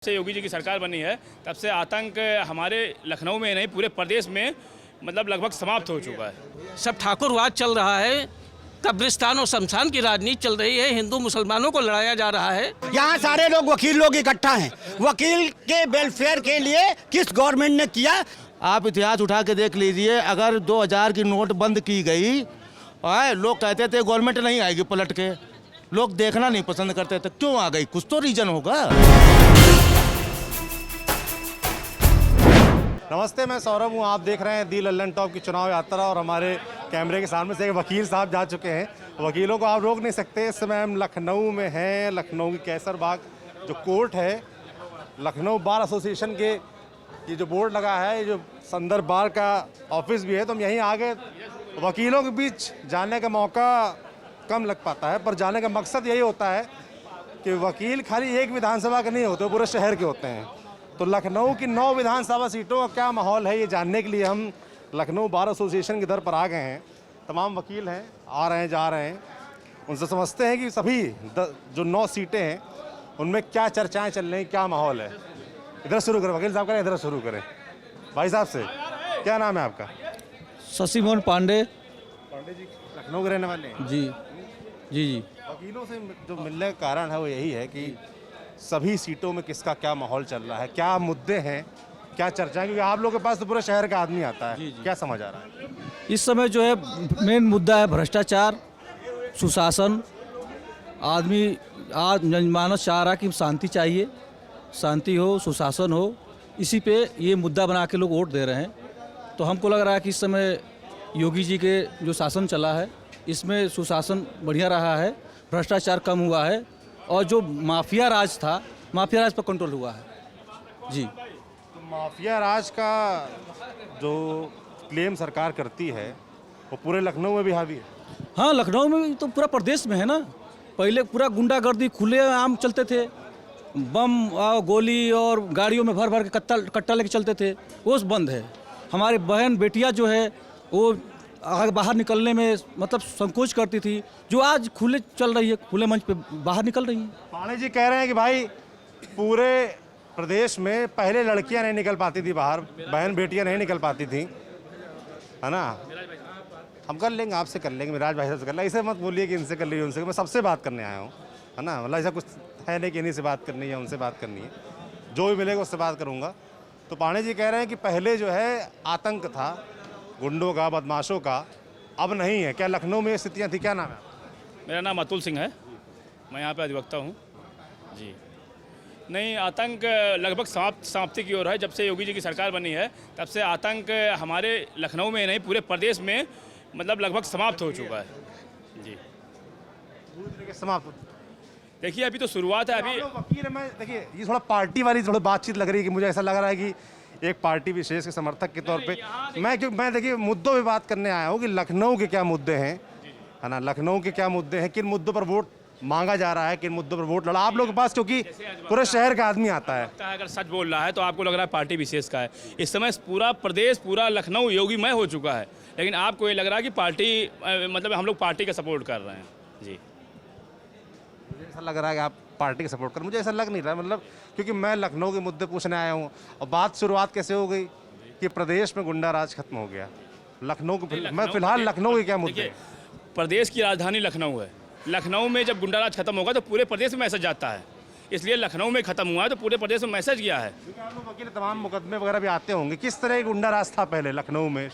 से योगी जी की सरकार बनी है तब से आतंक हमारे लखनऊ में नहीं पूरे प्रदेश में मतलब लगभग समाप्त हो चुका है। सब ठाकुरवाद चल रहा है, कब्रिस्तान और शमशान की राजनीति चल रही है, हिंदू मुसलमानों को लड़ाया जा रहा है। यहाँ सारे लोग वकील लोग इकट्ठा हैं। वकील के वेलफेयर के लिए किस गवर्नमेंट ने किया? आप इतिहास उठा के देख लीजिए। अगर 2000 की नोट बंद की गई, लोग कहते थे गवर्नमेंट नहीं आएगी पलट के, लोग देखना नहीं पसंद करते थे, क्यों आ गई? कुछ तो रीजन होगा। नमस्ते, मैं सौरभ हूँ। आप देख रहे हैं दी लल्लन टॉप की चुनाव यात्रा और हमारे कैमरे के सामने से एक वकील साहब जा चुके हैं। वकीलों को आप रोक नहीं सकते। इस समय हम लखनऊ में हैं। लखनऊ की कैसर बाग जो कोर्ट है, लखनऊ बार एसोसिएशन के ये जो बोर्ड लगा है, ये जो संदर्भ बार का ऑफिस भी है, तो हम यहीं आगे वकीलों के बीच जाने का मौका कम लग पाता है, पर जाने का मकसद यही होता है कि वकील खाली एक विधानसभा के नहीं होते, पूरे शहर के होते हैं। तो लखनऊ की 9 विधानसभा सीटों का क्या माहौल है, ये जानने के लिए हम लखनऊ बार एसोसिएशन के दर पर आ गए हैं। तमाम वकील हैं, आ रहे हैं, जा रहे हैं। उनसे समझते हैं कि सभी जो 9 सीटें हैं उनमें क्या चर्चाएं चल रही हैं, क्या माहौल है। इधर शुरू करें, वकील साहब करें, इधर शुरू करें। भाई साहब से, क्या नाम है आपका? शशि मोहन पांडे। पांडे जी लखनऊ के रहने वाले हैं? जी जी जी। वकीलों से जो मिलने का कारण है वो यही है कि सभी सीटों में किसका क्या माहौल चल रहा है, क्या मुद्दे हैं, क्या चर्चा है, क्योंकि आप लोगों के पास तो पूरे शहर का आदमी आता है। क्या समझ आ रहा है इस समय? जो है मेन मुद्दा है भ्रष्टाचार, सुशासन। आदमी आज जनमानस चाह रहा कि शांति चाहिए, शांति हो, सुशासन हो। इसी पे ये मुद्दा बना के लोग वोट दे रहे हैं। तो हमको लग रहा है कि इस समय योगी जी के जो शासन चला है इसमें सुशासन बढ़िया रहा है, भ्रष्टाचार कम हुआ है और जो माफिया राज था, माफिया राज पर कंट्रोल हुआ है। जी, तो माफिया राज का जो क्लेम सरकार करती है वो पूरे लखनऊ में भी हावी है। हाँ, लखनऊ में तो पूरा प्रदेश में है ना। पहले पूरा गुंडागर्दी खुले आम चलते थे, बम और गोली और गाड़ियों में भर भर के कट्टा लेके चलते थे, वो बंद है। हमारी बहन बेटियां जो है वो आगे बाहर निकलने में मतलब संकोच करती थी, जो आज खुले चल रही है, खुले मंच पे बाहर निकल रही है। पांडे जी कह रहे हैं कि भाई पूरे प्रदेश में पहले लड़कियां नहीं निकल पाती थी बाहर, बहन बेटियां नहीं निकल पाती थी, है ना। हम कर लेंगे, आपसे कर लेंगे, मिराज भाई से कर लेंगे। ऐसे मत बोलिए कि इनसे कर लीजिए, उनसे। मैं सबसे बात करने आया हूँ, है ना। मतलब ऐसा कुछ है नहीं कि इन्हीं से बात करनी है, उनसे बात करनी है। जो भी मिलेगा उससे बात करूँगा। तो पांडे जी कह रहे हैं कि पहले जो है आतंक था गुंडों का, बदमाशों का, अब नहीं है। क्या लखनऊ में ये स्थितियाँ थी? क्या नाम है? मेरा नाम अतुल सिंह है, मैं यहाँ पे अधिवक्ता हूँ जी। नहीं, आतंक लगभग समाप्ति की ओर है। जब से योगी जी की सरकार बनी है तब से आतंक हमारे लखनऊ में नहीं पूरे प्रदेश में मतलब लगभग समाप्त हो चुका है जी। पूरी तरीके से समाप्त। देखिए, अभी तो शुरुआत है। अभी वकील है, मैं देखिए ये थोड़ा पार्टी वाली थोड़ी बातचीत लग रही है कि मुझे ऐसा लग रहा है कि एक पार्टी विशेष के समर्थक के तौर पे मैं देखिए मुद्दों पे बात करने आया हूँ कि लखनऊ के क्या मुद्दे हैं, है ना। लखनऊ के क्या मुद्दे हैं, किन मुद्दों पर वोट मांगा जा रहा है, किन मुद्दों पर वोट लड़ा आप लोगों के पास, क्योंकि पूरे शहर का आदमी आता है। अगर सच बोल रहा है तो आपको लग रहा है पार्टी विशेष का है। इस समय पूरा प्रदेश, पूरा लखनऊ योगीमय हो चुका है, लेकिन आपको ये लग रहा है कि पार्टी मतलब हम लोग पार्टी का सपोर्ट कर रहे हैं जी। मुझे ऐसा लग रहा है कि आप पार्टी का सपोर्ट कर, मुझे ऐसा लग नहीं रहा, मतलब क्योंकि मैं लखनऊ के मुद्दे पूछने आया हूँ। और बात शुरुआत कैसे हो गई कि प्रदेश में गुंडा राज खत्म हो गया। लखनऊ को मैं फिलहाल लखनऊ के क्या मुद्दे? प्रदेश की राजधानी लखनऊ है। लखनऊ में जब गुंडा राज खत्म होगा तो पूरे प्रदेश में मैसेज जाता है, इसलिए लखनऊ में खत्म हुआ है तो पूरे प्रदेश में मैसेज गया है। क्योंकि आप लोग वकील तमाम मुकदमे वगैरह भी आते होंगे, किस तरह गुंडा राज था पहले लखनऊ में?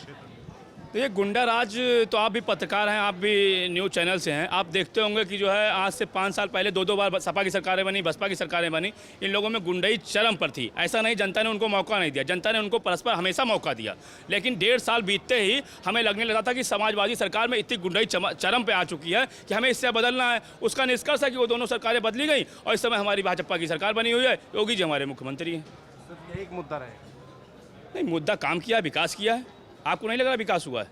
तो ये गुंडा राज, तो आप भी पत्रकार हैं, आप भी न्यूज़ चैनल से हैं, आप देखते होंगे कि जो है आज से 5 साल पहले 2 बार सपा की सरकारें बनी, बसपा की सरकारें बनी। इन लोगों में गुंडई चरम पर थी। ऐसा नहीं जनता ने उनको मौका नहीं दिया, जनता ने उनको परस्पर हमेशा मौका दिया। लेकिन 1.5 साल बीतते ही हमें लगने लगा था कि समाजवादी सरकार में इतनी गुंडई चरम पे आ चुकी है कि हमें इससे बदलना है। उसका निष्कर्ष है कि वो दोनों सरकारें बदली गई और इस समय हमारी भाजपा की सरकार बनी हुई है। योगी जी हमारे मुख्यमंत्री हैं। सिर्फ एक मुद्दा रहेगा? नहीं, मुद्दा काम किया, विकास किया है। आपको नहीं लग रहा विकास हुआ है?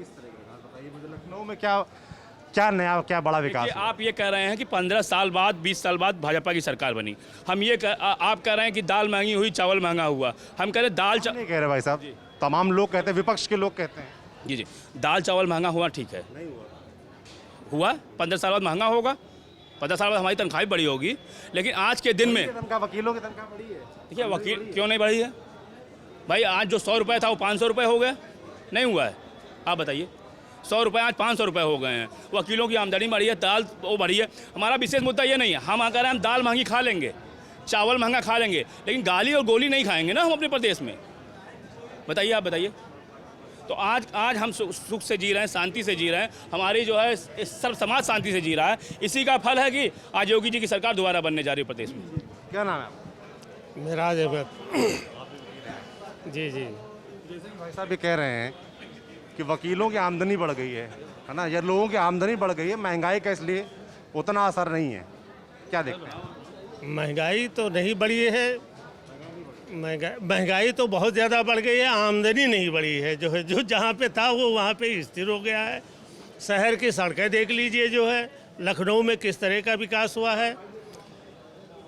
लखनऊ में क्या नया, क्या बड़ा विकास? आप ये कह रहे हैं कि 15 साल बाद, 20 साल बाद भाजपा की सरकार बनी। हम ये आप कह रहे हैं कि दाल महंगी हुई, चावल महंगा हुआ। हम कह रहे हैं दाल नहीं कह रहे भाई साहब, तमाम लोग कहते हैं, विपक्ष के लोग कहते हैं। जी, दाल चावल महंगा हुआ, ठीक है, नहीं हुआ 15 साल बाद महंगा होगा। 50 साल बाद हमारी तनख्वाह भी बढ़ी होगी, लेकिन आज के दिन में तनख्वाह, वकीलों की तनख्वाह बढ़ी है। देखिए वकील क्यों नहीं बढ़ी है भाई? आज जो 100 रुपये था वो 500 रुपये हो गया, नहीं हुआ है? आप बताइए, 100 रुपये आज 500 रुपये हो गए हैं। वकीलों की आमदनी बढ़ी है, दाल वो बढ़ी है। हमारा विशेष मुद्दा ये नहीं है, हम अगर हम दाल महंगी खा लेंगे, चावल महंगा खा लेंगे, लेकिन गाली और गोली नहीं खाएंगे ना हम अपने प्रदेश में। बताइए, आप बताइए। तो आज हम सुख से जी रहे हैं, शांति से जी रहे हैं, हमारी जो है सर्व समाज शांति से जी रहा है। इसी का फल है कि आज योगी जी की सरकार दोबारा बनने जा रही है प्रदेश में। क्या नाम है आपका? मेराज अहमद। जी जी, जैसे भाई साहब ये कह रहे हैं कि वकीलों की आमदनी बढ़ गई है ना, या लोगों की आमदनी बढ़ गई है, महंगाई का इसलिए उतना असर नहीं है, क्या देखते हैं? महंगाई तो नहीं बढ़ी है, महंगाई तो बहुत ज़्यादा बढ़ गई है, आमदनी नहीं बढ़ी है। जो है जो जहाँ पे था वो वहाँ पे स्थिर हो गया है। शहर की सड़कें देख लीजिए, जो है लखनऊ में किस तरह का विकास हुआ है,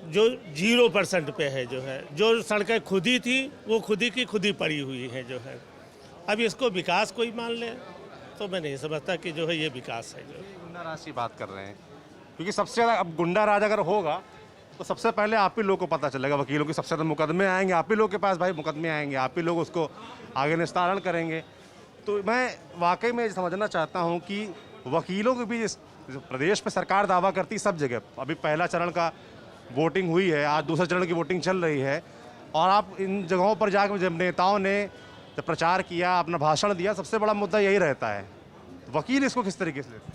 जो 0% पे है। जो है जो सड़कें खुदी थी वो खुदी की खुदी पड़ी हुई है। जो है अब इसको विकास कोई मान ले तो मैं नहीं समझता कि जो है ये विकास है। जो गुंडा राज की बात कर रहे हैं, क्योंकि सबसे ज़्यादा अब गुंडा राज अगर होगा तो सबसे पहले आप ही लोग को पता चलेगा। वकीलों के सबसे ज़्यादा मुकदमे आएंगे आप ही लोग के पास, भाई मुकदमे आएंगे, आप ही लोग उसको आगे निस्तारण करेंगे। तो मैं वाकई में समझना चाहता हूँ कि वकीलों के भी इस प्रदेश में सरकार दावा करती सब जगह। अभी पहला चरण का वोटिंग हुई है, आज दूसरे चरण की वोटिंग चल रही है, और आप इन जगहों पर जाकर जब नेताओं ने जब प्रचार किया, अपना भाषण दिया, सबसे बड़ा मुद्दा यही रहता है। वकील इसको किस तरीके से लेते हैं?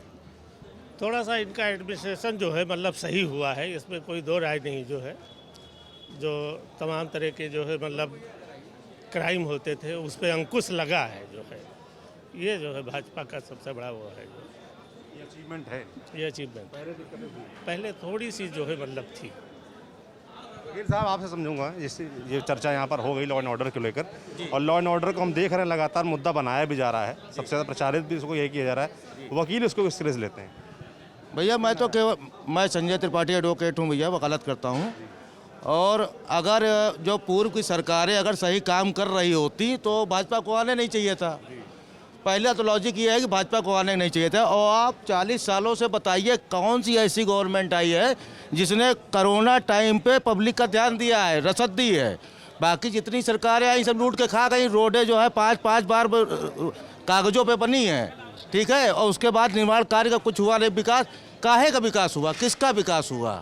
थोड़ा सा इनका एडमिनिस्ट्रेशन जो है मतलब सही हुआ है, इसमें कोई दो राय नहीं। जो है जो तमाम तरह के जो है मतलब क्राइम होते थे उस पर अंकुश लगा है। जो है ये जो है भाजपा का सबसे बड़ा वो है, जो ये अचीवमेंट है। ये अचीवमेंट। पहले थोड़ी सी जो है मतलब थी। वकील साहब आपसे समझूंगा, जैसे ये चर्चा यहाँ पर हो गई लॉ एंड ऑर्डर को लेकर, और लॉ एंड ऑर्डर को हम देख रहे हैं लगातार मुद्दा बनाया भी जा रहा है, सबसे ज़्यादा प्रचारित भी इसको यही किया जा रहा है। वकील इसको किस तरह से लेते हैं? भैया मैं संजय त्रिपाठी एडवोकेट हूँ भैया, वकालत करता हूँ। और अगर जो पूर्व की सरकारें अगर सही काम कर रही होती तो भाजपा को आने नहीं चाहिए था। पहला तो लॉजिक ये है कि भाजपा को आने नहीं चाहिए था। और आप 40 सालों से बताइए कौन सी ऐसी गवर्नमेंट आई है जिसने कोरोना टाइम पे पब्लिक का ध्यान दिया है, रसद दी है। बाकी जितनी सरकारें आई सब लूट के खा गई। रोडें जो है 5-5 बार कागज़ों पे बनी हैं, ठीक है, और उसके बाद निर्माण कार्य का कुछ हुआ नहीं। विकास काहे का विकास हुआ, किसका विकास हुआ?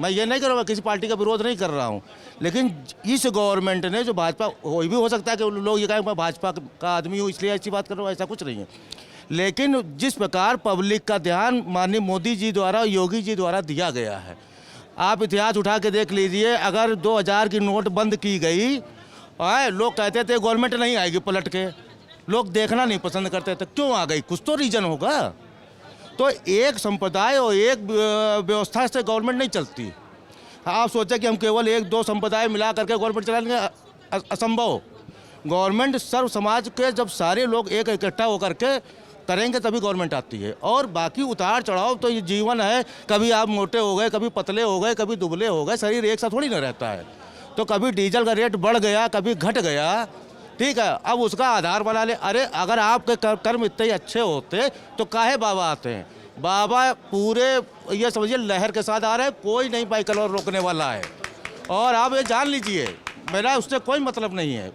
मैं ये नहीं कर रहा हूँ, किसी पार्टी का विरोध नहीं कर रहा हूँ, लेकिन इस गवर्नमेंट ने जो भाजपा, कोई भी हो सकता है कि लोग ये कहें मैं भाजपा का आदमी हूँ इसलिए ऐसी बात कर रहा हूँ, ऐसा कुछ नहीं है। लेकिन जिस प्रकार पब्लिक का ध्यान माननीय मोदी जी द्वारा, योगी जी द्वारा दिया गया है, आप इतिहास उठा के देख लीजिए। अगर 2000 की नोट बंद की गई, लोग कहते थे गवर्नमेंट नहीं आएगी पलट के, लोग देखना नहीं पसंद करते थे, क्यों आ गई? कुछ तो रीज़न होगा। तो एक संप्रदाय और एक व्यवस्था से गवर्नमेंट नहीं चलती। आप सोचें कि हम केवल 1-2 संप्रदाय मिला करके गवर्नमेंट चलाएंगे, असंभव। गवर्नमेंट सर्व समाज के जब सारे लोग एक इकट्ठा होकर के करेंगे तभी गवर्नमेंट आती है। और बाकी उतार चढ़ाव तो ये जीवन है, कभी आप मोटे हो गए, कभी पतले हो गए, कभी दुबले हो गए, शरीर एक साथ थोड़ी ना रहता है। तो कभी डीजल का रेट बढ़ गया, कभी घट गया, ठीक है, अब उसका आधार बना ले। अरे अगर आपके कर्म इतने ही अच्छे होते तो काहे बाबा आते हैं? बाबा पूरे ये समझिए लहर के साथ आ रहे हैं, कोई नहीं बाइकल और रोकने वाला है। और आप ये जान लीजिए, मेरा उससे कोई मतलब नहीं है।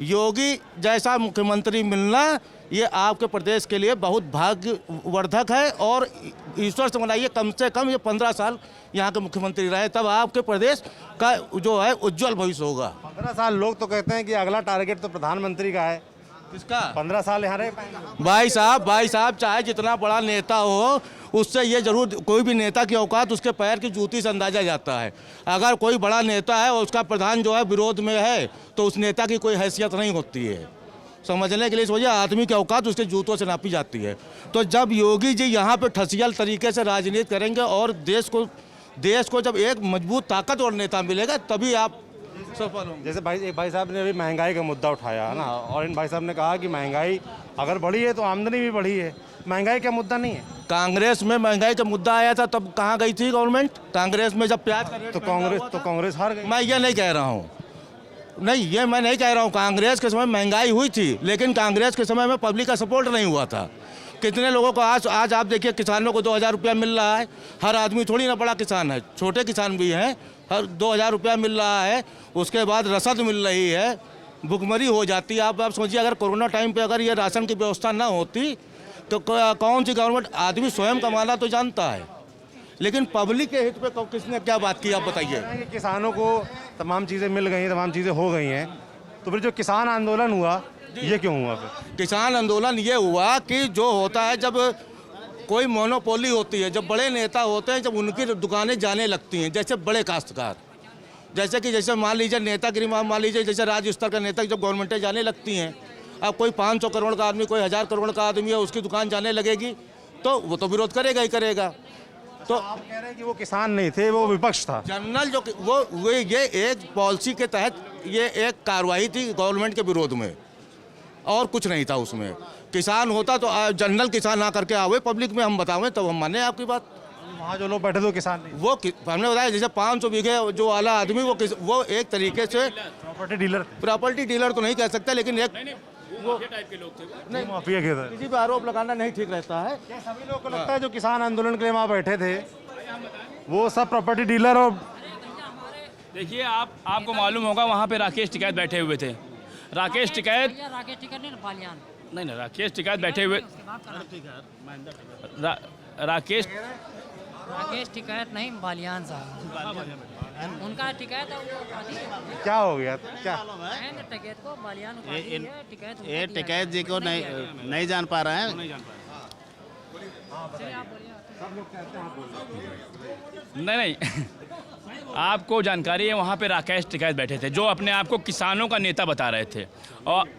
योगी जैसा मुख्यमंत्री मिलना ये आपके प्रदेश के लिए बहुत भाग्यवर्धक है। और ईश्वर से मनाइए कम से कम ये 15 साल यहाँ के मुख्यमंत्री रहे, तब आपके प्रदेश का जो है उज्जवल भविष्य होगा। 15 साल लोग तो कहते हैं कि अगला टारगेट तो प्रधानमंत्री का है। किसका? 15 साल यहाँ रह पाएंगे? भाई साहब चाहे जितना बड़ा नेता हो, उससे ये जरूर, कोई भी नेता की औकात उसके पैर की जूती से अंदाजा जाता है। अगर कोई बड़ा नेता है और उसका प्रधान जो है विरोध में है तो उस नेता की कोई हैसियत नहीं होती है। समझने के लिए इस वजह आदमी की औकात उसके जूतों से नापी जाती है। तो जब योगी जी यहाँ पे ठसियल तरीके से राजनीति करेंगे और देश को जब एक मजबूत ताकतवर नेता मिलेगा तभी आप सफल होंगे। जैसे भाई साहब ने अभी महंगाई का मुद्दा उठाया है ना, और इन भाई साहब ने कहा कि महंगाई अगर बढ़ी है तो आमदनी भी बढ़ी है। महंगाई का मुद्दा नहीं है। कांग्रेस में महंगाई का मुद्दा आया था तब कहाँ गई थी गवर्नमेंट? कांग्रेस में जब प्याज का रेट तो कांग्रेस हार गई। मैं ये नहीं कह रहा हूँ, नहीं ये मैं नहीं कह रहा हूँ। कांग्रेस के समय महंगाई हुई थी, लेकिन कांग्रेस के समय में पब्लिक का सपोर्ट नहीं हुआ था। कितने लोगों को आज आप देखिए, किसानों को 2000 रुपया मिल रहा है। हर आदमी थोड़ी ना बड़ा किसान है, छोटे किसान भी हैं, हर 2000 रुपया मिल रहा है। उसके बाद रसद मिल रही है, भुखमरी हो जाती है। आप सोचिए, अगर कोरोना टाइम पे अगर ये राशन की व्यवस्था ना होती तो कौन सी गवर्नमेंट, आदमी स्वयं कमाना तो जानता है, लेकिन पब्लिक के हित पे किसने क्या बात की, आप बताइए। किसानों को तमाम चीज़ें मिल गई, तमाम चीज़ें हो गई हैं, तो फिर जो किसान आंदोलन हुआ ये क्यों हुआ फिर? किसान आंदोलन ये हुआ कि जो होता है, जब कोई मोनोपोली होती है, जब बड़े नेता होते हैं, जब उनकी दुकानें जाने लगती हैं, जैसे बड़े काश्तकार, जैसे मान लीजिए नेतागिरी, मान लीजिए जैसे राज्य स्तर का नेता, जब गवर्नमेंटें जाने लगती हैं, अब कोई 500 करोड़ का आदमी, कोई 1000 करोड़ का आदमी है, उसकी दुकान जाने लगेगी तो वो तो विरोध करेगा ही करेगा। तो आप कह रहे हैं कि वो किसान नहीं थे, वो विपक्ष था। जनरल जो वो ये एक पॉलिसी के तहत ये एक कार्रवाई थी गवर्नमेंट के विरोध में, और कुछ नहीं था उसमें। किसान होता तो जनरल किसान ना करके आवे पब्लिक में, हम बतावें तब हम माने आपकी बात। वहाँ जो लोग बैठे थे वो किसान नहीं, वो हमने बताया, जैसे 500 बीघे जो वाला आदमी, वो एक तरीके से प्रॉपर्टी डीलर तो नहीं कह सकते, लेकिन एक वो टाइप के लोग थे। नहीं, माफिया के थे। किसी पे आरोप लगाना नहीं ठीक रहता है। क्या सभी लोगों को लगता है जो किसान आंदोलन के लिए वहाँ बैठे थे वो सब प्रॉपर्टी डीलर? और देखिए, आपको मालूम होगा वहाँ पे राकेश टिकैत बैठे हुए थे। राकेश टिकैत नहीं, राकेश टिकैत बैठे हुए, राकेश टिकैत नहीं, बालियान साहब उनका टिकैत है। क्या हो गया, क्या टिकैत को बालियान ये टिकैत जी को नहीं जान पा रहे हैं। नहीं आपको जानकारी है, वहाँ पे राकेश टिकैत बैठे थे, जो अपने आप को किसानों का नेता बता रहे थे। और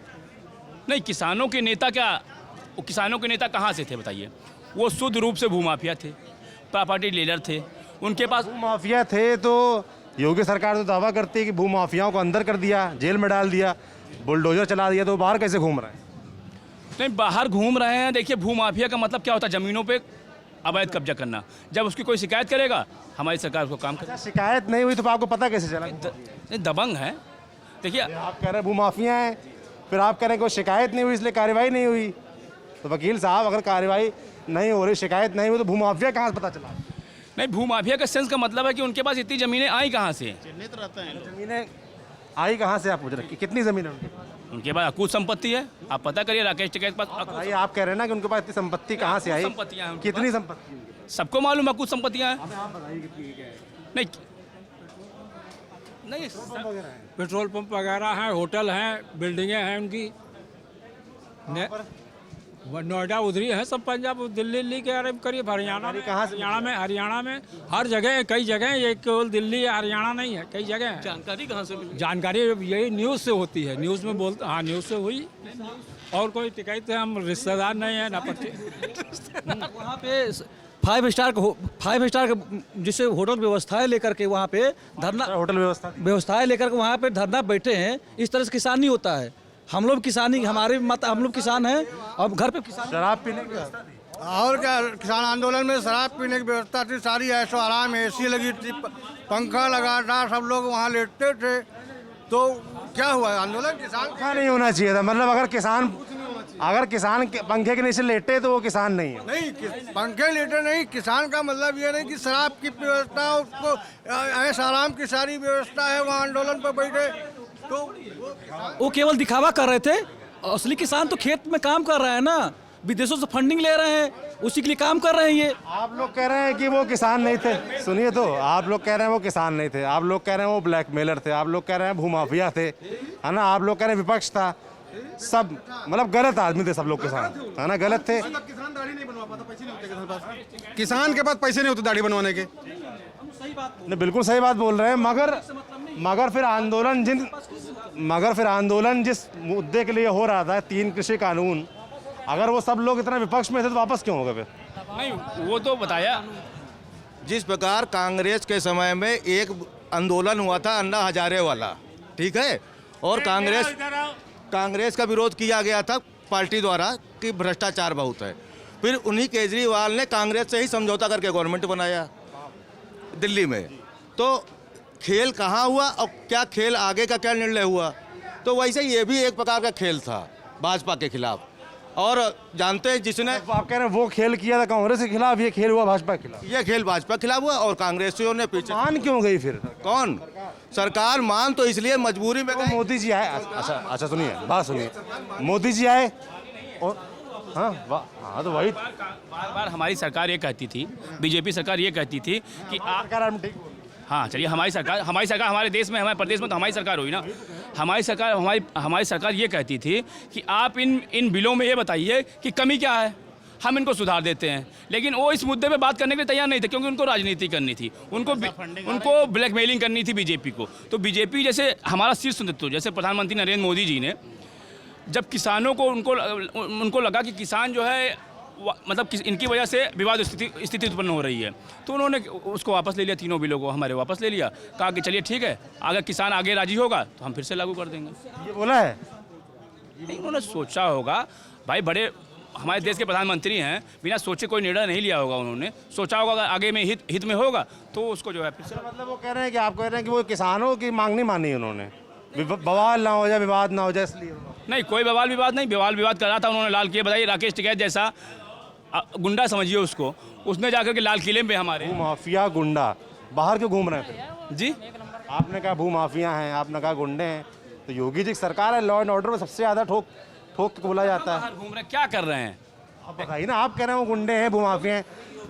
नहीं, किसानों के नेता क्या, वो किसानों के नेता कहाँ से थे बताइए? वो शुद्ध रूप से भूमाफिया थे, प्रॉपर्टी डीलर थे, उनके पास माफिया थे। तो योगी सरकार तो दावा करती है कि भूमाफियाओं को अंदर कर दिया, जेल में डाल दिया, बुलडोजर चला दिया, तो बाहर कैसे घूम रहे हैं? नहीं, बाहर घूम रहे हैं। देखिए, भूमाफिया का मतलब क्या होता है? ज़मीनों पे अवैध कब्जा करना। जब उसकी कोई शिकायत करेगा, हमारी सरकार उसको काम करेगी। शिकायत नहीं हुई तो आपको पता कैसे चला? नहीं, दबंग है। देखिए, आप कह रहे हैं भूमाफिया हैं, फिर आप कह रहे हैं कोई शिकायत नहीं हुई इसलिए कार्रवाई नहीं हुई। तो वकील साहब, अगर कार्रवाई नहीं हो रही, शिकायत नहीं हुई, तो भूमाफिया कहाँ से पता चला? नहीं, भूमाफिया का सेंस का मतलब है कि उनके पास इतनी ज़मीनें आई कहाँ से? चिन्हित रहते हैं। ज़मीनें आई कहाँ से, आप पूछ रहे हैं? कितनी ज़मीन है उनके पास अकूत संपत्ति है। आप पता करिए, राकेश टिकैत के पास भाई, आप कह रहे हैं ना कि उनके पास इतनी संपत्ति कहाँ से आई? संपत्तियाँ हैं उनके कितनी संपत्ति? सबको मालूम है अकूत संपत्तियाँ हैं। नहीं नहीं, पेट्रोल पंप वगैरह हैं, होटल हैं, बिल्डिंगें हैं उनकी। नोएडा उधर ही है, सब पंजाब दिल्ली के अरे करीब हरियाणा में, हरियाणा में हर जगह, कई जगह। ये केवल दिल्ली या हरियाणा नहीं है, कई जगह है। जानकारी कहाँ से मिली? जानकारी यही न्यूज़ से होती है, न्यूज़ में बोलते, हाँ न्यूज़ से हुई। और कोई टिकैत हम रिश्तेदार नहीं है ना वहाँ पे 5 स्टार का जिसे होटल व्यवस्थाएं लेकर के वहाँ पे धरना, होटल व्यवस्थाएं लेकर के वहाँ पे धरना बैठे हैं। इस तरह से किसान नहीं होता है। हम लोग किसानी, हमारे मत, हम लोग किसान हैं और घर पे किसान। शराब पीने की व्यवस्था थी? और क्या, किसान आंदोलन में शराब पीने की व्यवस्था थी सारी, ऐशो आराम, एसी लगी थी, पंखा लगा था, सब लोग वहाँ लेटते थे। तो क्या हुआ, आंदोलन किसान नहीं होना चाहिए था। मतलब अगर किसान के पंखे के नीचे लेटे तो वो किसान नहीं है। नहीं, पंखे लेटे नहीं, किसान का मतलब ये नहीं कि शराब की व्यवस्था, उसको ऐश आराम की सारी व्यवस्था है। वहाँ आंदोलन पर बैठे तो वो केवल दिखावा कर रहे थे। असली किसान तो खेत में काम कर रहा है ना, विदेशों से फंडिंग ले रहे हैं, उसी के लिए काम कर रहे हैं। ये आप लोग कह रहे हैं कि वो किसान नहीं थे। सुनिए, तो आप लोग कह रहे हैं वो किसान नहीं थे, आप लोग कह रहे हैं वो ब्लैकमेलर थे, आप लोग कह रहे हैं भूमाफिया थे, है ना, आप लोग कह रहे हैं विपक्ष था। सब मतलब गलत आदमी थे सब लोग, किसान, है ना, गलत थे। किसान दाढ़ी नहीं बनवा पाता, पैसे नहीं होते किसान के पास पैसे नहीं होते दाढ़ी बनवाने के। नहीं, बिल्कुल सही बात बोल रहे हैं। मगर फिर आंदोलन जिस मुद्दे के लिए हो रहा था, 3 कृषि कानून, अगर वो सब लोग इतना विपक्ष में थे तो वापस क्यों हो गए फिर? नहीं, वो तो बताया। जिस प्रकार कांग्रेस के समय में एक आंदोलन हुआ था अन्ना हजारे वाला, ठीक है, और कांग्रेस का विरोध किया गया था पार्टी द्वारा कि भ्रष्टाचार बहुत है। फिर उन्हीं केजरीवाल ने कांग्रेस से ही समझौता करके गवर्नमेंट बनाया दिल्ली में। तो खेल कहाँ हुआ और क्या खेल, आगे का क्या निर्णय हुआ? तो वैसे ये भी एक प्रकार का खेल था भाजपा के खिलाफ। और जानते हैं जिसने तो आप कह रहे हैं वो खेल किया था कांग्रेस के खिलाफ, ये खेल हुआ भाजपा के खिलाफ। ये खेल भाजपा के खिलाफ हुआ और कांग्रेसियों ने पीछे। मान क्यों गई फिर? कौन सरकार मान तो इसलिए मजबूरी में तो गई। मोदी जी आए। अच्छा सुनिए, बात सुनिए। मोदी जी आए और हाँ तो वही बार बार हमारी सरकार ये कहती थी, बीजेपी सरकार ये कहती थी कि आप, हाँ चलिए, हमारी सरकार हमारे देश में, हमारे प्रदेश में तो हमारी सरकार हुई ना। हमारी सरकार ये कहती थी कि आप इन बिलों में ये बताइए कि कमी क्या है, हम इनको सुधार देते हैं। लेकिन वो इस मुद्दे पे बात करने के लिए तैयार नहीं थे, क्योंकि उनको राजनीति करनी थी, उनको ब्लैकमेलिंग करनी थी बीजेपी को। तो बीजेपी जैसे हमारा शीर्ष नेतृत्व, जैसे प्रधानमंत्री नरेंद्र मोदी जी ने जब किसानों को उनको लगा कि किसान जो है मतलब इनकी वजह से विवाद स्थिति उत्पन्न हो रही है, तो उन्होंने उसको वापस ले लिया, तीनों बिलों को हमारे वापस ले लिया। कहा कि चलिए ठीक है, अगर किसान आगे राजी होगा तो हम फिर से लागू कर देंगे। ये बोला है? नहीं, उन्होंने सोचा होगा भाई, बड़े हमारे देश के प्रधानमंत्री हैं, बिना सोचे कोई निर्णय नहीं लिया होगा। उन्होंने सोचा होगा अगर आगे में हित में होगा तो उसको जो है फिर से। मतलब वो कह रहे हैं कि आप कह रहे हैं कि वो किसानों की मांग नहीं मानी उन्होंने, बवाल ना हो जाए, विवाद ना हो जाए, इसलिए। नहीं, कोई बवाल विवाद नहीं, बवाल विवाद कर रहा था उन्होंने लाल किले। बताइए, राकेश टिकैत जैसा गुंडा समझिए उसको, उसने जाकर के लाल किले में हमारे माफिया गुंडा बाहर क्यों घूम रहे थे जी? आपने कहा भू माफिया हैं, आपने कहा गुंडे हैं, तो योगी जी की सरकार है, लॉ एंड ऑर्डर में सबसे ज्यादा ठोक के बोला जाता है। बाहर घूम रहे क्या कर रहे हैं? आप बताइए ना, आप कह रहे हैं वो गुंडे हैं, भू माफिया हैं,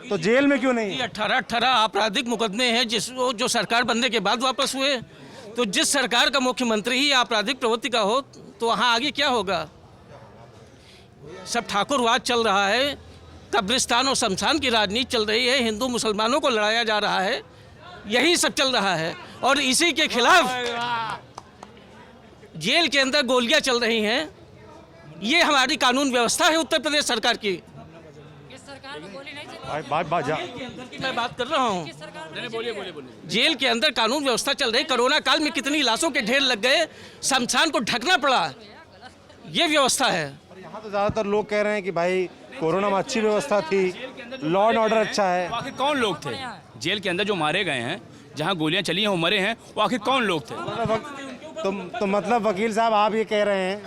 तो जेल में क्यों नहीं? 18 आपराधिक मुकदमे हैं जो सरकार बनने के बाद वापस हुए। तो जिस सरकार का मुख्यमंत्री ही आपराधिक प्रवृत्ति का हो तो वहाँ आगे क्या होगा? सब ठाकुरवाद चल रहा है, कब्रिस्तान और शमशान की राजनीति चल रही है, हिंदू मुसलमानों को लड़ाया जा रहा है, यही सब चल रहा है। और इसी के खिलाफ जेल के अंदर गोलियां चल रही हैं। ये हमारी कानून व्यवस्था है उत्तर प्रदेश सरकार की। इस सरकार में गोली नहीं चली। मैं बात कर रहा हूँ, बोलिए। जेल के अंदर कानून व्यवस्था चल रही। कोरोना काल में कितनी लाशों के ढेर लग गए, शमशान को ढकना पड़ा, ये व्यवस्था है। यहाँ तो ज्यादातर लोग कह रहे हैं कि भाई कोरोना में अच्छी व्यवस्था थी, लॉ एंड ऑर्डर अच्छा है। आखिर कौन लोग थे जेल के अंदर जो मारे गए हैं, जहाँ गोलियां चली हैं वो मरे हैं, वो आखिर कौन लोग थे? तो मतलब वकील साहब आप ये कह रहे हैं,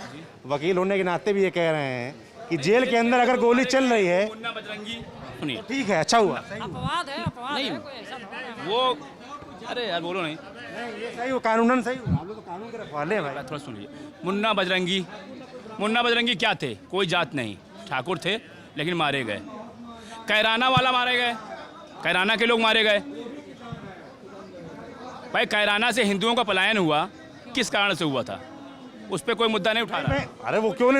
वकील होने के नाते भी ये कह रहे हैं कि जेल के अंदर अगर गोली चल रही है, मुन्ना बजरंगी, सुनिए, ठीक है, अच्छा हुआ। अपवाद है, कोई ऐसा नहीं है। वो अरे यार बोलो नहीं, ये सही हो, कानूनन सही हो, आप लोग तो कानून के रखवाले हैं भाई। थोड़ा सुनिए। मुन्ना बजरंगी क्या थे? कोई जात नहीं, ठाकुर थे, लेकिन मारे गए। कैराना वाला मारे गए, कैराना के लोग मारे गए। भाई कैराना से हिंदुओं का पलायन हुआ, किस कारण से हुआ था? उस पर कोई मुद्दा नहीं उठा रहा। अरे वो क्यों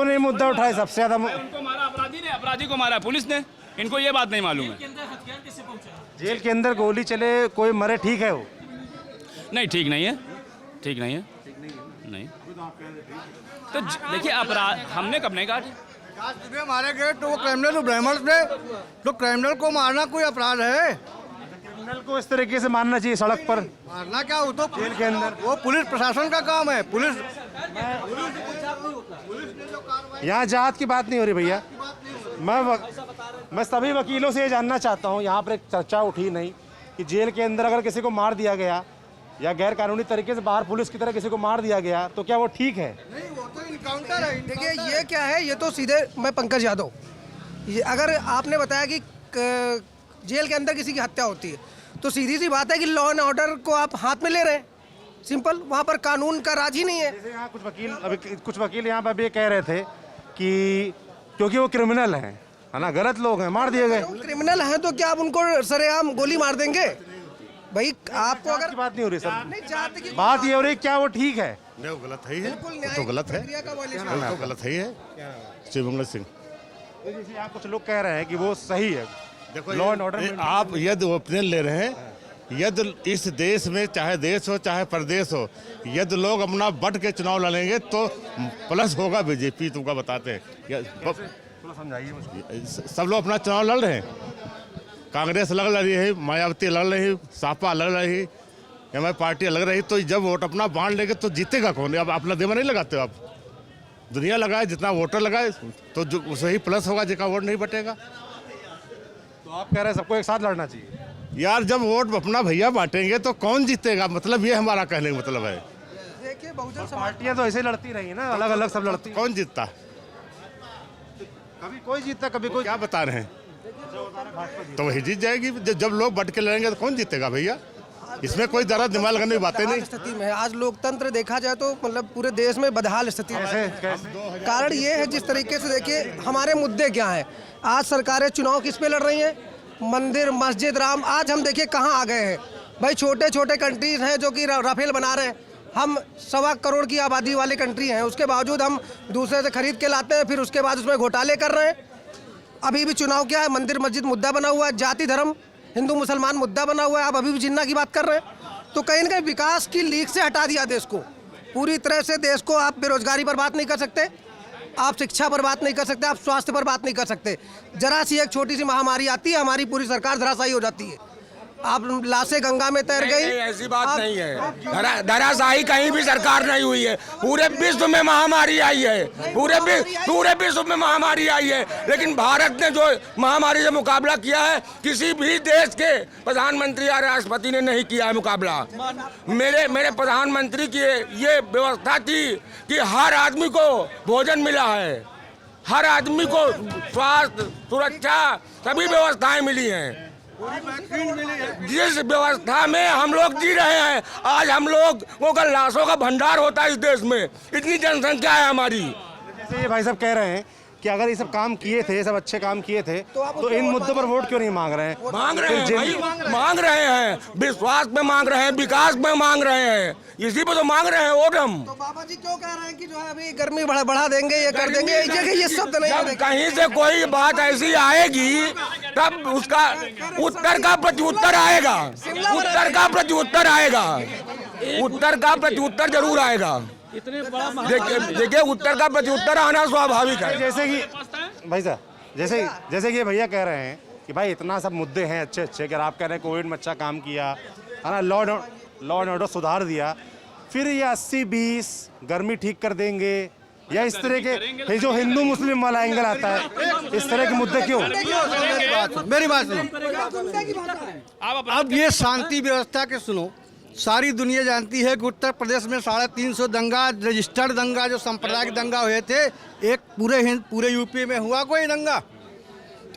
नहीं मुद्दा उठाए? सबसे ज्यादा उनको मारा अपराधी ने, अपराधी को मारा पुलिस ने। इनको ये बात नहीं मालूम है। जेल के अंदर गोली चले, कोई मरे, ठीक है वो? नहीं, ठीक नहीं है, नहीं। तो देखिए, अपराध हमने कब नहीं कहा? आज सुबह मारे गए तो वो क्रिमिनल ब्राह्मण थे, तो क्रिमिनल को मारना कोई अपराध है? क्रिमिनल को इस तरीके से मारना चाहिए सड़क पर? मारना क्या, वो तो जेल के अंदर वो पुलिस प्रशासन का काम है। पुलिस यहाँ जात की बात नहीं हो रही भैया। मैं सभी वकीलों से ये जानना चाहता हूँ, यहाँ पर एक चर्चा उठी नहीं कि जेल के अंदर अगर किसी को मार दिया गया या गैर कानूनी तरीके से बाहर पुलिस की तरह किसी को मार दिया गया तो क्या वो ठीक है? नहीं, वो तो इनकाउंटर है। देखिए ये क्या है, ये तो सीधे, मैं पंकज यादव, ये अगर आपने बताया कि जेल के अंदर किसी की हत्या होती है तो सीधी सी बात है कि लॉ एंड ऑर्डर को आप हाथ में ले रहे हैं। सिंपल, वहाँ पर कानून का राज ही नहीं है। जैसे यहाँ कुछ वकील यहाँ पर भी कह रहे थे कि क्योंकि वो क्रिमिनल हैं, है ना, गलत लोग हैं, मार दिए गए। क्रिमिनल हैं तो क्या आप उनको सरेआम गोली मार देंगे? भाई आपको अगर की बात नहीं हो रही सर, नहीं चाहते कि बात ये हो रही क्या वो ठीक है? नहीं, वो गलत है ही है, बिल्कुल तो गलत है, प्रक्रिया का violation वो तो गलत है ही है। शिवमंगल सिंह, तो जैसे यहाँ कुछ लोग कह रहे हैं कि वो सही है, देखो लॉ एंड ऑर्डर। आप यदि ओपिनियन ले रहे हैं, यदि इस देश में चाहे देश हो चाहे प्रदेश हो, यदि लोग अपना बट के चुनाव लड़ेंगे तो प्लस होगा बीजेपी, तुमको बताते हैं। समझाइए मुझे। सब लोग अपना चुनाव लड़ रहे हैं, कांग्रेस अलग लड़ रही है, मायावती लड़ रही है, सापा अलग रही, एमआई पार्टी अलग रही। तो जब वोट अपना बांट लेंगे तो जीतेगा कौन? अब अपना देवा नहीं लगाते हो आप, दुनिया लगाए, जितना वोटर लगाए तो जो उसे ही प्लस होगा, जिसका वोट नहीं बटेगा। तो आप कह रहे हैं सबको एक साथ लड़ना चाहिए? यार जब वोट अपना भैया बांटेंगे तो कौन जीतेगा, मतलब ये हमारा कहने का मतलब है। देखिए बहुजन पार्टियां तो ऐसे लड़ती रही ना, अलग अलग सब लड़ती। कौन जीतता? कभी कोई जीतता कभी कोई। क्या बता रहे हैं? तो वही जीत जाएगी। जब लोग बट के लड़ेंगे तो कौन जीतेगा भैया? इसमें कोई दर्द दिमाग लगाने की बातें नहीं। स्थिति में है आज लोकतंत्र, देखा जाए तो मतलब पूरे देश में बदहाल स्थिति है। कारण ये है जिस तरीके से देखिए हमारे मुद्दे क्या हैं। आज सरकारें चुनाव किस पे लड़ रही हैं? मंदिर, मस्जिद, राम। आज हम देखिए कहाँ आ गए हैं भाई। छोटे छोटे कंट्रीज हैं जो कि राफेल बना रहे हैं। हम 1.25 करोड़ की आबादी वाली कंट्री हैं, उसके बावजूद हम दूसरे से खरीद के लाते हैं, फिर उसके बाद उसमें घोटाले कर रहे हैं। अभी भी चुनाव क्या है? मंदिर मस्जिद मुद्दा बना हुआ है, जाति धर्म हिंदू मुसलमान मुद्दा बना हुआ है। आप अभी भी जिन्ना की बात कर रहे हैं। तो कहीं ना कहीं विकास की लीक से हटा दिया देश को पूरी तरह से। देश को आप बेरोजगारी पर बात नहीं कर सकते, आप शिक्षा पर बात नहीं कर सकते, आप स्वास्थ्य पर बात नहीं कर सकते। जरा सी एक छोटी सी महामारी आती है, हमारी पूरी सरकार धराशायी हो जाती है। आप लाशें गंगा में तैर गई। ऐसी बात नहीं है, धराशायी कहीं भी सरकार नहीं हुई है। पूरे विश्व में महामारी आई है, पूरे विश्व में महामारी आई है, लेकिन भारत ने जो महामारी से मुकाबला किया है किसी भी देश के प्रधानमंत्री या राष्ट्रपति ने नहीं किया है मुकाबला। मेरे प्रधानमंत्री की ये व्यवस्था थी कि हर आदमी को भोजन मिला है, हर आदमी को स्वास्थ्य सुरक्षा सभी व्यवस्थाएं मिली हैं। जिस व्यवस्था में हम लोग जी रहे हैं, आज हम लोगों का लाशों का भंडार होता है इस देश में। इतनी जनसंख्या है हमारी। जैसे ये भाई साहब कह रहे हैं कि अगर ये सब काम किए थे, सब अच्छे काम किए थे, तो इन मुद्दों पर वोट क्यों नहीं मांग रहे हैं? मांग रहे हैं, विश्वास में मांग रहे हैं, विकास में मांग रहे हैं, इसी पे तो मांग रहे हैं वोट हम। तो बाबा जी क्यों कह रहे हैं कि जो है अभी गर्मी बढ़ा देंगे, ये कर देंगे? ये शब्द नहीं है। कहीं से कोई बात ऐसी आएगी तब उसका उत्तर का प्रत्युत्तर आएगा, उत्तर का प्रत्युत्तर आएगा, उत्तर का प्रत्युत्तर जरूर आएगा। देखिए उत्तर का प्रत्युत्तर आना स्वाभाविक है। जैसे कि भाई साहब जैसे कि ये भैया कह रहे हैं कि भाई इतना सब मुद्दे हैं अच्छे अच्छे, अगर आप कह रहे हैं कोविड में अच्छा काम किया है ना, लॉ एंड ऑर्डर सुधार दिया, फिर ये 80-20 गर्मी ठीक कर देंगे या इस तरह के जो हिंदू मुस्लिम वाला एंगल आता है, इस तरह के मुद्दे क्यों? मेरी बात सुनो। अब ये शांति व्यवस्था के सुनो। सारी दुनिया जानती है कि उत्तर प्रदेश में 350 दंगा, रजिस्टर्ड दंगा, जो सांप्रदायिक दंगा हुए थे, एक पूरे यूपी में हुआ कोई दंगा?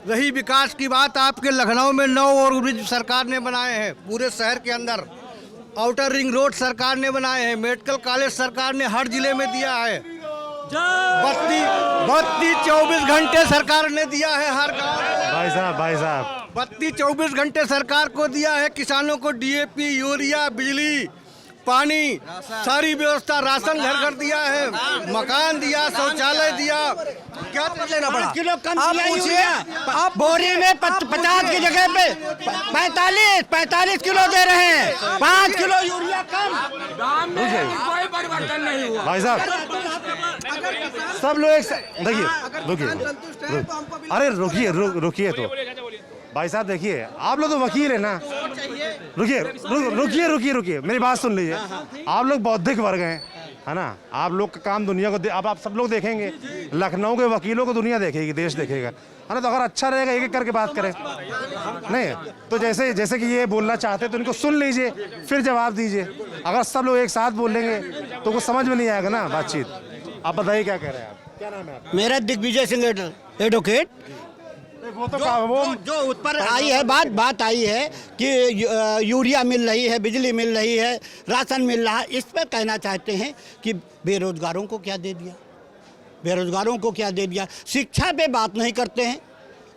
रही विकास की बात, आपके लखनऊ में 9 ओवरब्रिज सरकार ने बनाए हैं पूरे शहर के अंदर। आउटर रिंग रोड सरकार ने बनाए हैं, मेडिकल कॉलेज सरकार ने हर जिले में दिया है। बत्ती 24 घंटे सरकार ने दिया है हर गाँव। भाई साहब बत्ती 24 घंटे सरकार को दिया है। किसानों को DAP, यूरिया, बिजली, पानी, सारी व्यवस्था, राशन घर दिया है, मकान दिया, शौचालय दिया। क्या लेना पड़ा? किलो कम यूरिया, आप बोरी में 50 की जगह पे 45 किलो दे रहे हैं। 5 किलो यूरिया कम, दाम में कोई परिवर्तन नहीं हुआ। भाई साहब सब लोग रुकिए तो भाई साहब देखिए, आप लोग तो वकील है ना। रुकिए मेरी बात सुन लीजिए। आप लोग बौद्धिक वर्ग हैं, है ना। आप लोग का काम दुनिया को अब आप सब लोग देखेंगे। लखनऊ के वकीलों को दुनिया देखेगी, देश देखेगा, है ना। तो अगर अच्छा रहेगा एक एक करके बात करें, नहीं तो जैसे कि ये बोलना चाहते तो इनको सुन लीजिए, फिर जवाब दीजिए। अगर सब लोग एक साथ बोलेंगे तो कुछ समझ में नहीं आएगा ना बातचीत। आप बताइए क्या कह रहे हैं आप? क्या नाम है आपका? मेरा दिग्विजय सिंह एडवोकेट। वो तो जो ऊपर आई है बात आई है कि यूरिया मिल रही है, बिजली मिल रही है, राशन मिल रहा है। इस पर कहना चाहते हैं कि बेरोजगारों को क्या दे दिया, बेरोजगारों को क्या दे दिया। शिक्षा पे बात नहीं करते हैं,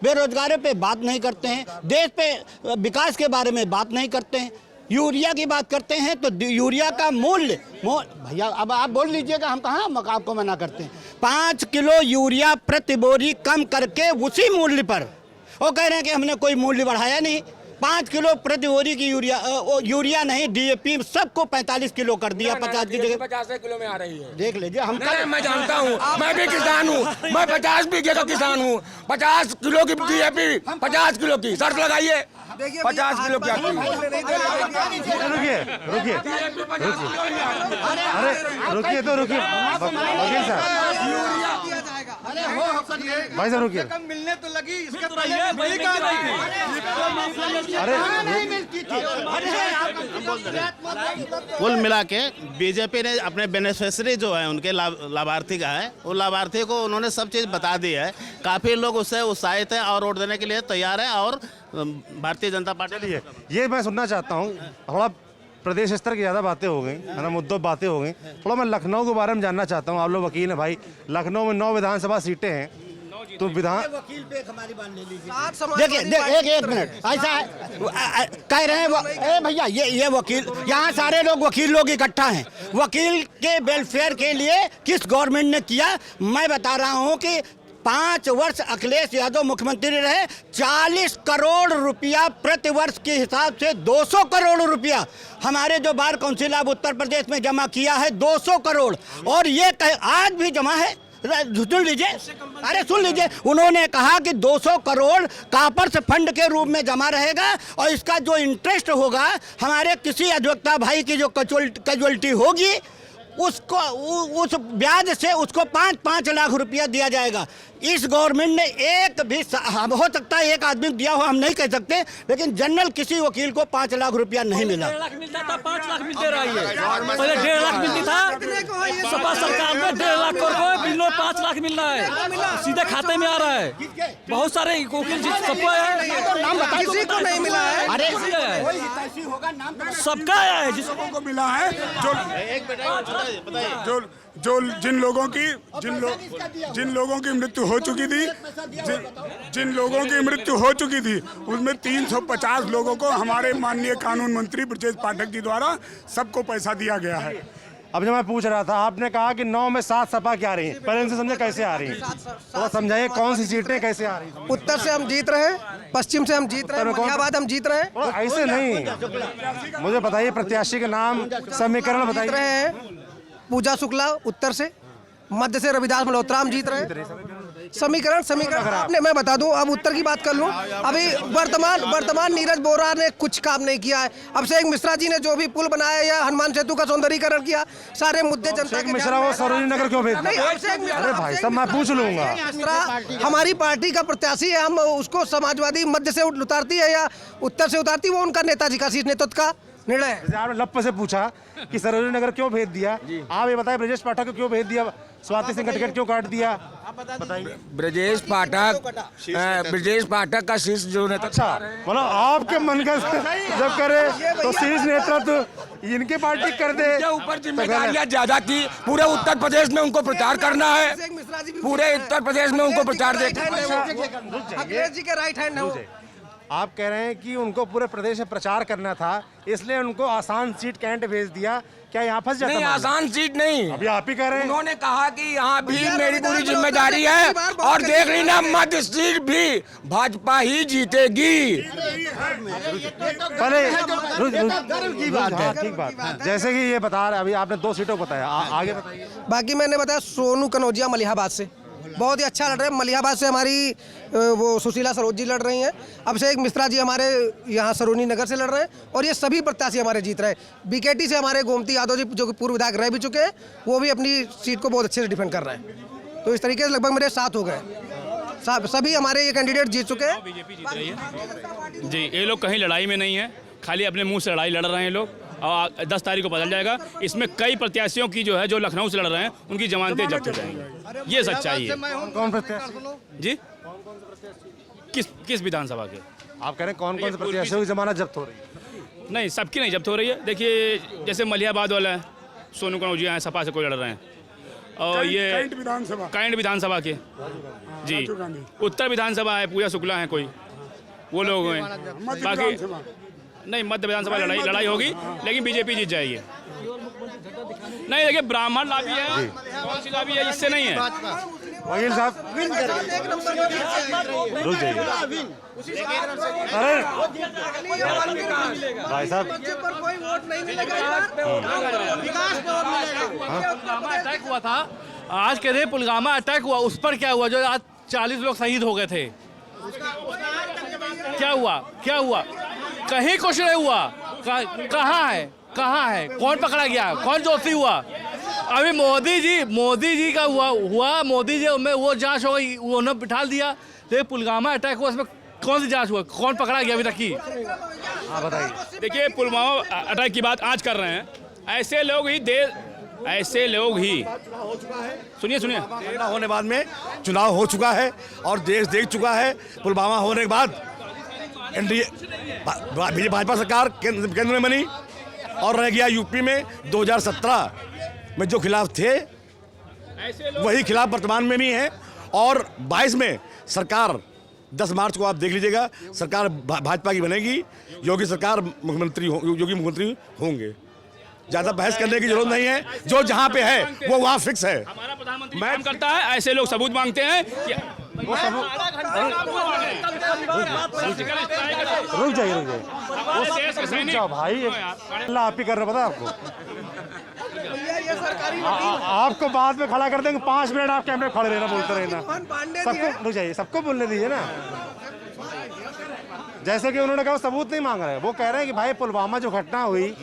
बेरोजगारों पे बात नहीं करते हैं, देश पे विकास के बारे में बात नहीं करते हैं। यूरिया की बात करते हैं तो यूरिया का मूल्य भैया अब आप बोल लीजिएगा, हम कहाँ आपको मना करते हैं। 5 किलो यूरिया प्रति बोरी कम करके उसी मूल्य पर वो कह रहे हैं कि हमने कोई मूल्य बढ़ाया नहीं। 5 किलो प्रति बोरी की यूरिया नहीं, DAP सबको 45 किलो कर दिया। 50 की जगह 50 किलो में आ रही है। देख लीजिए, हम मैं जानता हूँ, मैं भी किसान हूँ, मैं 50 बीघे का किसान हूँ। 50 किलो की DAP, 50 किलो की शर्त लगाइए, 50 किलो की आती है। रुकिए वकील साहब, भाई साहब रुकिए। मिलने तो लगी, इसके तो रही है, मिली कहाँ नहीं थी? कुल मिला के बीजेपी ने अपने बेनिफिशरी जो है उनके लाभार्थी का है, वो लाभार्थी को उन्होंने सब चीज़ बता दी है। काफ़ी लोग उससे उत्साहित हैं और वोट देने के लिए तैयार हैं। और भारतीय जनता पार्टी ये मैं सुनना चाहता हूँ, थोड़ा प्रदेश स्तर की ज़्यादा बातें हो गई है ना, मुद्दों बातें हो गई, थोड़ा मैं लखनऊ के बारे में जानना चाहता हूँ। आप लोग वकील हैं भाई, लखनऊ में 9 विधानसभा सीटें हैं, तो विधान वकील पे हमारी बात ले लीजिए। समाजवादी देखिए एक मिनट, ऐसा है कह रहे हैं ए भैया, ये वकील, यहाँ सारे लोग वकील लोग इकट्ठा हैं। वकील के वेलफेयर के लिए किस गवर्नमेंट ने किया? मैं बता रहा हूँ कि 5 वर्ष अखिलेश यादव मुख्यमंत्री रहे, 40 करोड़ रुपया प्रति वर्ष के हिसाब से 200 करोड़ रुपया हमारे जो bar council of Uttar Pradesh में जमा किया है, 200 करोड़। और ये आज भी जमा है, सुन लीजिए, अरे सुन लीजिए, उन्होंने कहा कि 200 करोड़ कापर्स फंड के रूप में जमा रहेगा और इसका जो इंटरेस्ट होगा हमारे किसी अधिवक्ता भाई की जो कैजुअलिटी होगी उसको उस ब्याज से उसको 5-5 लाख रुपया दिया जाएगा। इस गवर्नमेंट ने एक भी, हो सकता है एक आदमी दिया हो, हम नहीं कह सकते, लेकिन जनरल किसी वकील को 5 लाख रुपया नहीं मिला। 1.5 लाख मिलता था, 5 लाख मिलते रही है। पहले 1.5 लाख मिलती था, सपा सरकार में 1.5 लाख करोड़ बिलों 5 लाख मिल रहा है, सीधे खाते में आ रहा है। बहुत सारे वकील सबको है, किसी को नहीं मिला है। अरे सबका आया है, जिन को मिला है, जो जिन लोगों की मृत्यु हो चुकी थी, जिन लोगों की मृत्यु हो चुकी थी उसमें 350 लोगों को हमारे माननीय कानून मंत्री ब्रजेश पाठक जी द्वारा सबको पैसा दिया गया है। अब जब मैं पूछ रहा था, आपने कहा कि 9 में 7 सपा क्या आ रही है, पहले इनसे समझे कैसे आ रही है, थोड़ा समझाइए कौन सी सीटें कैसे आ रही है। उत्तर से हम जीत रहे हैं, पश्चिम से हम जीत रहे हैं, इलाहाबाद हम जीत रहे हैं। ऐसे नहीं, मुझे बताइए प्रत्याशी के नाम समीकरण बताइए। रहे हैं पूजा शुक्ला उत्तर से, मध्य से रविदास मल्होत्रा हम जीत रहे हैं। समीकरण आपने, मैं बता दूं, अब उत्तर की बात कर लूं, अभी वर्तमान नीरज बोरा ने कुछ काम नहीं किया है। अभिषेक मिश्रा जी ने जो भी पुल बनाया या हनुमान सेतु का सौंदर्यीकरण किया, सारे मुद्दे जनता के। मिश्रा वो सरोजिनी नगर क्यों भेज दिया? अरे भाई साहब मैं पूछ लूंगा। मिश्रा हमारी पार्टी का प्रत्याशी है, हम उसको समाजवादी मध्य से उतारती है या उत्तर से उतारती, वो उनका नेताजी का शीर्ष नेतृत्व का निर्णय। आपने लप से पूछा कि सरोजिनी नगर क्यों भेज दिया, आप ये बताएं ब्रजेश पाठक को क्यों भेज दिया, स्वाति सिंह का टिकट क्यों काट दिया, बताइए। ब्रजेश पाठक का शीर्ष जो नेता, अच्छा मतलब आपके मन का जब करे तो शीर्ष नेतृत्व इनकी पार्टी कर दे, ऊपर जिम्मेदारियां ज्यादा थी। पूरे उत्तर प्रदेश में उनको प्रचार करना है, पूरे उत्तर प्रदेश में उनको प्रचार अखिलेश जी के राइट हैंड है। आप कह रहे हैं कि उनको पूरे प्रदेश में प्रचार करना था, इसलिए उनको आसान सीट कैंट भेज दिया, क्या यहाँ फंस जाता? नहीं, आसान सीट नहीं, अभी आप ही कह रहे हैं। उन्होंने कहा कि यहाँ भी मेरी पूरी जिम्मेदारी है और देख लेना मध्य सीट भी भाजपा ही जीतेगी। ठीक बात, जैसे कि ये बता रहे, अभी आपने 2 सीटों को बताया, आगे बताइए। बाकी मैंने बताया सोनू कनौजिया मलिहाबाद से बहुत ही अच्छा लड़ रहे हैं। मलिहाबाद से हमारी वो सुशीला सरोज जी लड़ रही हैं, अभिषेक मिश्रा जी हमारे यहाँ सरोजनी नगर से लड़ रहे हैं, और ये सभी प्रत्याशी हमारे जीत रहे हैं। बीकेटी से हमारे गोमती यादव जी जो कि पूर्व विधायक रह भी चुके हैं, वो भी अपनी सीट को बहुत अच्छे से डिफेंड कर रहे हैं। तो इस तरीके से लगभग मेरे 7 हो गए, सभी हमारे ये कैंडिडेट जीत चुके हैं। बीजेपी जीत रही है जी, ये लोग कहीं लड़ाई में नहीं है, खाली अपने मुंह से लड़ाई लड़ रहे हैं लोग, और 10 तारीख को बदल जाएगा। इसमें कई प्रत्याशियों की जो है, जो लखनऊ से लड़ रहे हैं, उनकी जमानतें जब्त हो जाएंगी। ये सच्चाई है। कौन प्रत्याशी जी, किस विधानसभा के आप कह रहे हैं? कौन से प्रत्याशियों की जमानत जब्त हो रही है? नहीं, सबकी नहीं जब्त हो रही है। देखिए जैसे मलिहाबाद वाला है, सोनू कनौजिया हैं, सपा से कोई लड़ रहे हैं, और ये कैंट विधानसभा के जी, उत्तर विधानसभा है, पूजा शुक्ला है कोई, वो लोग हैं। बाकी नहीं, मध्य विधानसभा लड़ाई होगी, लेकिन बीजेपी जीत जाएगी। नहीं देखिए, ब्राह्मण लाभी है, कौन सी लाभी है, इससे नहीं है। वकील साहब रुक जाइए, अरे भाई साहब अटैक हुआ था आज के दिन, पुलवामा अटैक हुआ, उस पर क्या हुआ जो आज 40 लोग शहीद हो गए थे? क्या हुआ? कहीं कुछ नहीं हुआ। कहाँ है? कौन पकड़ा गया? कौन दोषी हुआ? अभी मोदी जी का हुआ मोदी जी में वो जांच हो गई, उन्होंने बिठा दिया, तो ये पुलवामा अटैक हुआ, उसमें कौन सी जांच हुआ, कौन पकड़ा गया अभी तक की? हाँ बताइए। देखिए पुलवामा अटैक की बात आज कर रहे हैं, ऐसे लोग ही सुनिए होने बाद में चुनाव हो चुका है और देश देख चुका है। पुलवामा होने के बाद एनडीए भाजपा सरकार केंद्र में बनी और रह गया यूपी में 2017 में जो खिलाफ थे वही खिलाफ वर्तमान में भी हैं और 22 में सरकार 10 मार्च को आप देख लीजिएगा, सरकार भाजपा की बनेगी, योगी सरकार योगी मुख्यमंत्री होंगे। ज्यादा बहस करने की जरूरत नहीं है, जो जहाँ पे है वो वहाँ फिक्स है। हमारा प्रधानमंत्री काम करता है, ऐसे लोग सबूत मांगते हैं कि रुक जाइए हमारे देश के सैनिक भाई, अल्लाह आप ही कर रहे पता है आपको। आपको बाद में खड़ा कर देंगे, 5 मिनट आप कैमरे खड़े रहना, बोलते रहना। सबको रुक जाइए, सबको बोलने दीजिए ना। जैसे कि उन्होंने कहा सबूत नहीं मांग रहे, वो कह रहे हैं कि भाई पुलवामा जो घटना हुई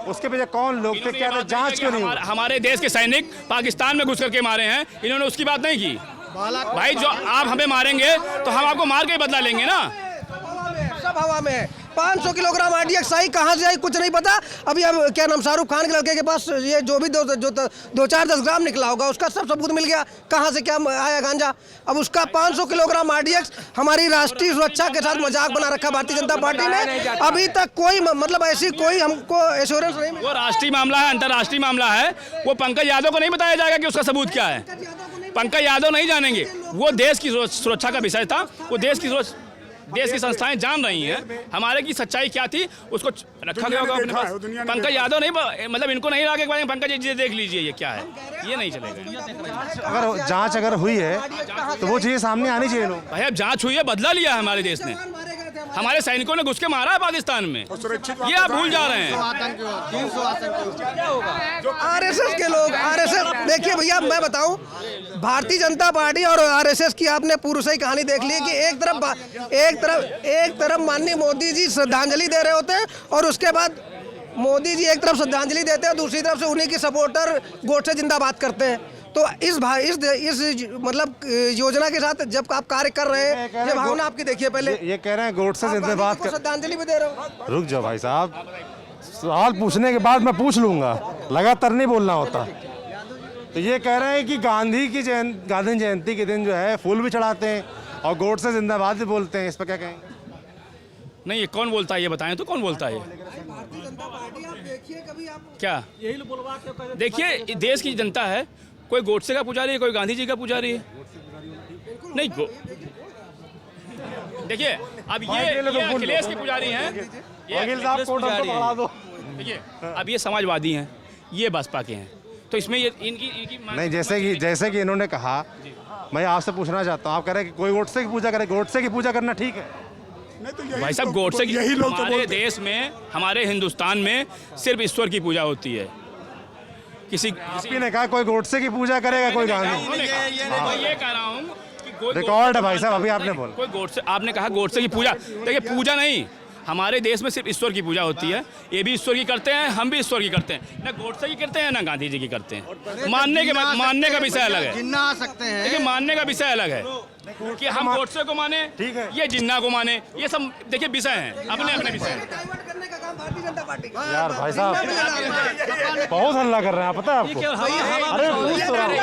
उसके पीछे कौन लोग थे, क्या थे, जांच क्यों नहीं हुई? हमारे देश के सैनिक पाकिस्तान में घुस करके मारे हैं, इन्होंने उसकी बात नहीं की। भाई जो आप हमें मारेंगे तो हम आपको मार के ही बदला लेंगे ना। सब हवा में है। 500 किलोग्राम RDX आई कहाँ से आई कुछ नहीं पता। अभी हम क्या नाम शाहरुख खान के लड़के के पास ये जो भी 2-4-10 ग्राम निकला होगा उसका सब सबूत मिल गया, कहाँ से क्या आया गांजा। अब उसका 500 किलोग्राम RDX हमारी राष्ट्रीय सुरक्षा के साथ मजाक बना रखा भारतीय जनता पार्टी ने। अभी तक कोई मतलब ऐसी कोई हमको एश्योरेंस नहीं मिला। वो राष्ट्रीय मामला है, अंतर्राष्ट्रीय मामला है, वो पंकज यादव को नहीं बताया जाएगा कि उसका सबूत क्या है। पंकज यादव नहीं जानेंगे, वो देश की सुरक्षा का विषय था, वो देश की संस्थाएं जान रही हैं हमारे की सच्चाई क्या थी, उसको रखा गया होगा अपने पास। पंकज यादव नहीं, मतलब इनको नहीं लगा कि पंकज जी देख लीजिए ये क्या है, ये नहीं चलेगा। अगर जांच अगर हुई है तो वो चीज़ सामने आनी चाहिए। लोग भाई अब जांच हुई है, बदला लिया है हमारे देश ने, हमारे सैनिकों ने घुस के मारा है पाकिस्तान में, ये आप भूल जा रहे हैं। RSS के लोग, RSS देखिए भैया मैं बताऊं, भारतीय जनता पार्टी और RSS की आपने पूर्व से ही कहानी देख ली कि एक तरफ माननीय मोदी जी श्रद्धांजलि दे रहे होते हैं और उसके बाद मोदी जी एक तरफ श्रद्धांजलि देते हैं, दूसरी तरफ से उन्हीं की सपोर्टर गोडसे जिंदाबाद करते हैं। तो इस मतलब योजना के साथ जब आप कार्य कर रहे हैं, ये भावना आपकी देखिए पहले। ये कह रहे हैं गोडसे जिंदाबाद कर, श्रद्धांजलि भी दे रहे हो। रुक जाओ भाई साहब, सवाल पूछने के बाद मैं पूछ लूंगा, लगातार नहीं बोलना होता। तो ये कह रहे हैं कि गांधी जयंती के दिन जो है फूल भी चढ़ाते हैं और गोडसे जिंदाबाद भी बोलते हैं, इस पर क्या कहेंगे? नहीं, ये कौन बोलता है, ये बताएं तो कौन बोलता है क्या? देखिए देश की जनता है, कोई गोडसे का पुजारी है, कोई गांधी जी का पुजारी है। नहीं देखिए अब ये अखिलेश के पुजारी हैं, देखिए अब ये समाजवादी हैं, ये बसपा के हैं, तो इसमें ये इनकी नहीं, जैसे कि इन्होंने कहा, मैं आपसे पूछना चाहता हूँ, आप कह रहे हैं कि कोई गोडसे की पूजा करे, गोडसे की पूजा करना ठीक है? नहीं तो भाई साहब गोडसे की, यही लोग हमारे देश में, हमारे हिंदुस्तान में सिर्फ ईश्वर की पूजा होती है। किसी ने कहा कोई गोडसे की पूजा करेगा, कोई गांधी। ये कह रहा हूँ कि रिकॉर्ड है भाई साहब, अभी आपने बोला कोई गोडसे, आपने कहा गोडसे की पूजा। देखिए पूजा नहीं, हमारे देश में सिर्फ ईश्वर की पूजा होती है, ये भी ईश्वर की करते हैं, हम भी ईश्वर की करते हैं, ना गोडसे की करते हैं ना गांधी जी की करते हैं। मानने का विषय अलग है, जिन्ना आ सकते हैं, देखिए मानने का विषय अलग है कि हम गोडसे को माने, ठीक है, ये जिन्ना को माने, ये सब देखिए विषय हैं, अपने अपने विषय। यार भाई साहब बहुत हल्ला कर रहे हैं, पता है आपको? अरे पूछ तो रहा हूं,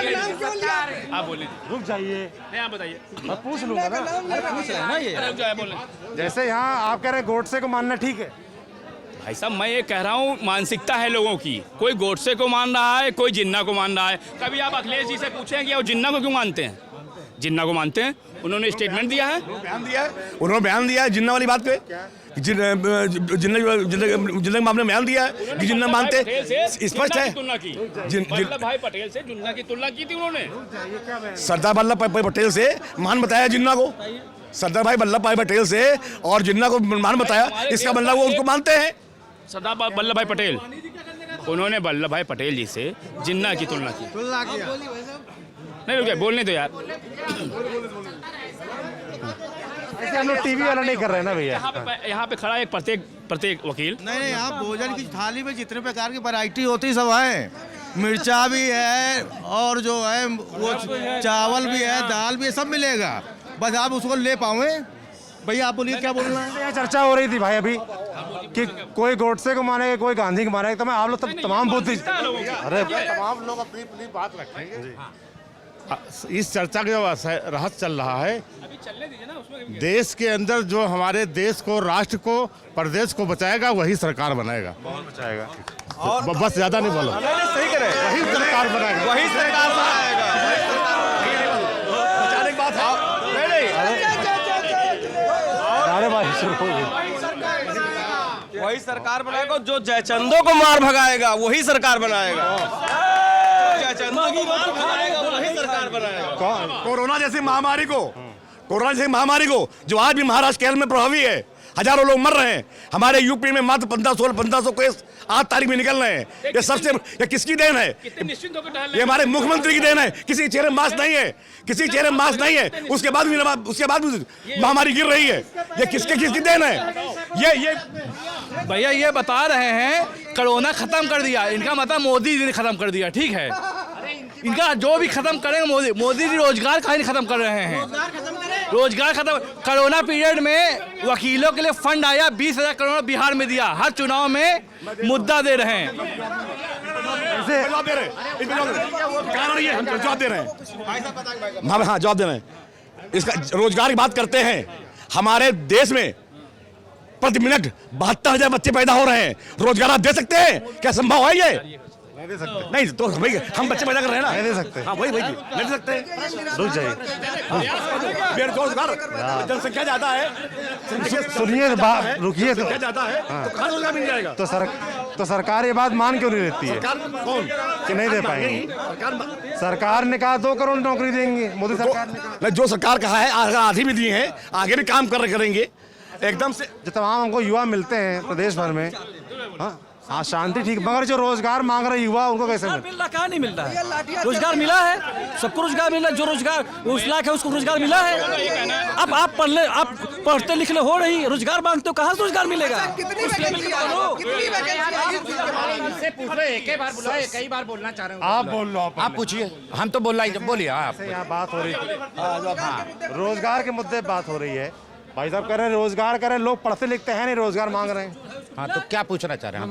आप बोलिए, रुक जाइए, नहीं आप बताइए, मैं पूछ लूंगा ना। पूछ रहे हैं ना ये, रुक जाए बोलने। जैसे यहाँ आप कह रहे हैं गोडसे को मानना ठीक है, भाई साहब मैं ये कह रहा हूँ मानसिकता है लोगों की, कोई गोडसे को मान रहा है, कोई जिन्ना को मान रहा है। कभी आप अखिलेश जी से पूछें कि वो जिन्ना को क्यों मानते हैं? जिन्ना को मानते हैं, उन्होंने स्टेटमेंट दिया है, उन्होंने बयान दिया है जिन्ना वाली बात पे, जिन्ना मामले में बयान दिया है कि जिन्ना मानते, स्पष्ट है। वल्लभ भाई पटेल से जिन्ना की तुलना की थी उन्होंने, सरदार वल्लभ भाई पटेल से मान बताया जिन्ना को, सरदार भाई वल्लभ भाई पटेल से और जिन्ना को मान बताया, इसका मतलब वो उनको मानते हैं। सरदार वल्लभ भाई पटेल, उन्होंने वल्लभ भाई पटेल जी से जिन्ना की तुलना की। नहीं रुक जाए, बोलने दो यार। ऐसे हम लोग टीवी वाला नहीं कर रहे हैं ना भैया। यहाँ पे खड़ा एक प्रत्येक वकील। नहीं, आप भोजन की थाली में जितने प्रकार की वैरायटी होती सब है, मिर्चा भी है और जो है वो चावल भी है, दाल भी है, सब मिलेगा। बस आप उसको ले पाओगे। भैया आप बोलिए क्या बोलना है। यहाँ चर्चा हो रही थी भाई अभी कि कोई गोडसे को मानेगा, कोई गांधी को मानेगा, तो मैं आप लोग तमाम बुद्धि अरे तमाम लोग अपनी अपनी बात रखेंगे। इस चर्चा का जो रहस्य चल रहा है, देश के अंदर जो हमारे देश को, राष्ट्र को, प्रदेश को बचाएगा वही सरकार बनाएगा। बचाएगा और बस ज्यादा नहीं बोलो, सही करे, वही सरकार बनाएगा, वही सरकार बनाएगा। बचाने की बात है। अरे भाई शुरू हो गई। वही सरकार बनाएगा। जो जयचंदों को मार भगाएगा वही सरकार बनाएगा। जयचंदों को मार भगाएगा वही सरकार बनाएगा। कोरोना जैसी महामारी को जो आज भी महाराष्ट्र केरल में प्रभावी है, हजारों लोग मर रहे हैं। हमारे यूपी में मात्र 1500 केस 8 तारीख में निकल रहे हैं। ये सबसे, ये किसकी देन है? ये हमारे मुख्यमंत्री की देन है। किसी चेहरे मास्क नहीं है, किसी चेहरे मास्क नहीं है, उसके बाद भी महामारी गिर रही है। ये किसकी देन है? ये भैया ये बता रहे हैं कोरोना खत्म कर दिया, इनका मतलब मोदी जी ने खत्म कर दिया। ठीक है, इनका जो भी खत्म करेंगे मोदी जी रोजगार का ही खत्म कर रहे हैं। रोजगार खत्म। कोरोना पीरियड में वकीलों के लिए फंड आया, 20,000 करोड़ बिहार में दिया। हर चुनाव में मुद्दा दे रहे हैं। जवाब दे रहे हैं। हाँ जवाब दे रहे हैं। इसका रोजगार की बात करते हैं। हमारे देश में प्रति मिनट 72,000 बच्चे पैदा हो रहे हैं। रोजगार आप दे सकते हैं? क्या संभव है ये? नहीं दे सकते। नहीं तो भाई हम बच्चे पैदा कर रहे हैं ना। नहीं दे सकते। हाँ वही नहीं दे सकते। रुक जाइए, बेरोजगार जनसंख्या ज्यादा है। सुनिए रुकिए तो ज्यादा है तो कहाँ रोजगार मिल जाएगा? तो सरकार ये बात मान क्यों नहीं लेती है सरकार कौन कि नहीं दे पाएंगे? सरकार ने कहा 2 करोड़ नौकरी देंगे, मोदी सरकार ने कहा। जो सरकार कहा है आधी भी दी है, आगे भी काम करेंगे एकदम से। जो तमाम हमको युवा मिलते हैं प्रदेश भर में, हाँ शांति ठीक, मगर जो रोजगार मांग रहे युवा उनको कैसे मिल रहा? कहाँ नहीं मिल रहा है? रोजगार मिला है, सबको रोजगार मिला। जो रोजगार उस लायक है उसको रोजगार मिला है। अब आप पढ़ते लिखले हो रही, रोजगार मांगते हो, कहाँ से रोजगार मिलेगा? कई बार बोलना चाह रहे आप बोल लो, आप पूछिए। हम तो बोलना ही, बोलिए आप। यहाँ बात हो रही है रोजगार के मुद्दे बात हो रही है। भाई साहब कह रहे हैं रोजगार कर रहे हैं, लोग पढ़ते लिखते हैं नहीं, रोजगार मांग रहे हैं। हाँ तो क्या पूछना चाह रहे हैं?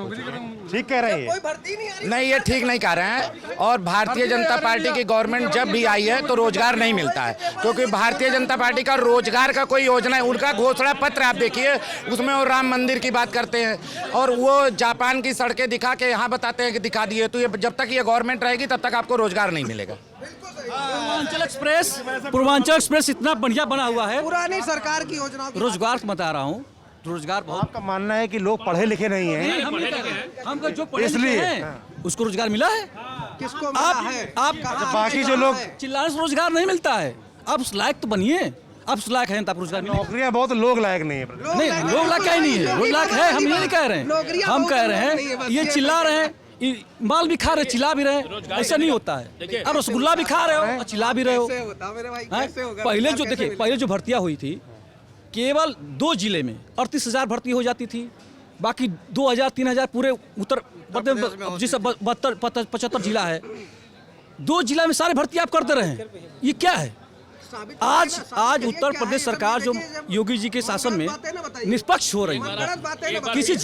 ठीक कह रहे हैं नहीं, ये ठीक नहीं कह रहे हैं। और भारतीय जनता पार्टी की गवर्नमेंट जब भी आई है तो रोजगार नहीं मिलता है, क्योंकि भारतीय जनता पार्टी का रोजगार का कोई योजना है। उनका घोषणा पत्र आप देखिए, उसमें वो राम मंदिर की बात करते हैं और वो जापान की सड़कें दिखा के यहाँ बताते हैं कि दिखा दिए। तो ये जब तक ये गवर्नमेंट रहेगी तब तक आपको रोजगार नहीं मिलेगा। पूर्वांचल एक्सप्रेस इतना बढ़िया बना हुआ है। पुरानी सरकार की योजना रोजगार बता रहा हूँ, रोजगार बहुत। आपका मानना है कि लोग पढ़े लिखे नहीं हैं, हम जो पढ़े लिखे हैं उसको रोजगार मिला है? किसको मिला है? आप बाकी जो लोग चिल्लाने से रोजगार नहीं मिलता है। आप उस लायक तो बनिए, आप उस लायक हैं तब रोजगार मिलेगा। नौकरियां बहुत लोग लायक नहीं है। नहीं, लोग लायक ही नहीं है, लोग लायक है। हम ये नहीं कह रहे हैं, हम कह रहे हैं ये चिल्ला रहे हैं, माल भी खा रहे, चिल्ला भी रहे, ऐसा नहीं होता है। अब रसगुल्ला भी खा रहे हो और चिल्ला भी रहे हो। पहले जो देखिए, पहले जो भर्तियां हुई थी केवल 2 जिले में 38,000 भर्ती हो जाती थी, बाकी 2,000 3,000 पूरे उत्तर प्रदेश जिस 75 जिला है, 2 जिला में सारे भर्ती आप करते रहे। ये क्या है? आज उत्तर प्रदेश सरकार जो योगी जी के शासन में निष्पक्ष हो रही है, किसी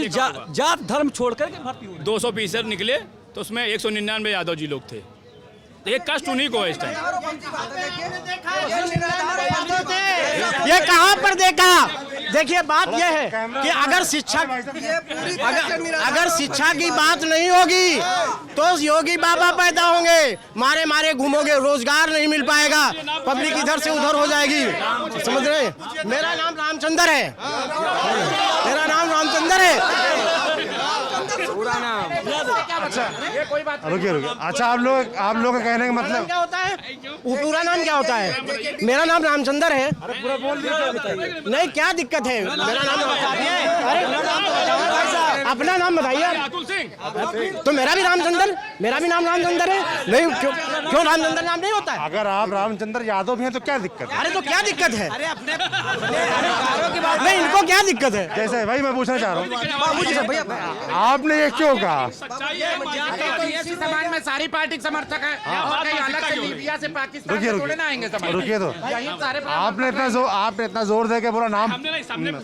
जात धर्म छोड़कर के भर्ती हो 200 फीसद निकले तो उसमें 199 यादव जी लोग थे। एक कास्ट उन्हीं को है इस टाइम। ये कहाँ पर देखा? देखिए बात यह है कि अगर शिक्षा की बात नहीं होगी तो योगी बाबा पैदा होंगे, मारे मारे घूमोगे, रोजगार नहीं मिल पाएगा, पब्लिक इधर से उधर हो जाएगी। समझ रहे? मेरा नाम रामचंद्र है, मेरा नाम रामचंद्र है। पूरा नाम। अच्छा ये कोई बात रुकिए। अच्छा आप लोग का कहने का मतलब क्या होता है? पूरा नाम क्या होता है? मेरा नाम रामचंद्र है। पूरा बोल दीजिए। नहीं क्या दिक्कत है? मेरा नाम अपना नाम बताइए। तो मेरा भी नाम रामचंद्र है। नहीं क्यों रामचंद्र नाम नहीं होता है? अगर आप रामचंद्र यादव भी हैं तो क्या दिक्कत है? अरे तो क्या दिक्कत है? नहीं इनको क्या दिक्कत है? जैसे भाई मैं पूछना चाह रहा हूँ, आपने ये क्यों कहा? समाज में सारी पार्टी के समर्थक है और कहीं अलग से लीबिया से पाकिस्तान से थोड़े ना आएंगे समझ। रुकिए तो यही सारे आपने इतना जोर दे के पूरा नाम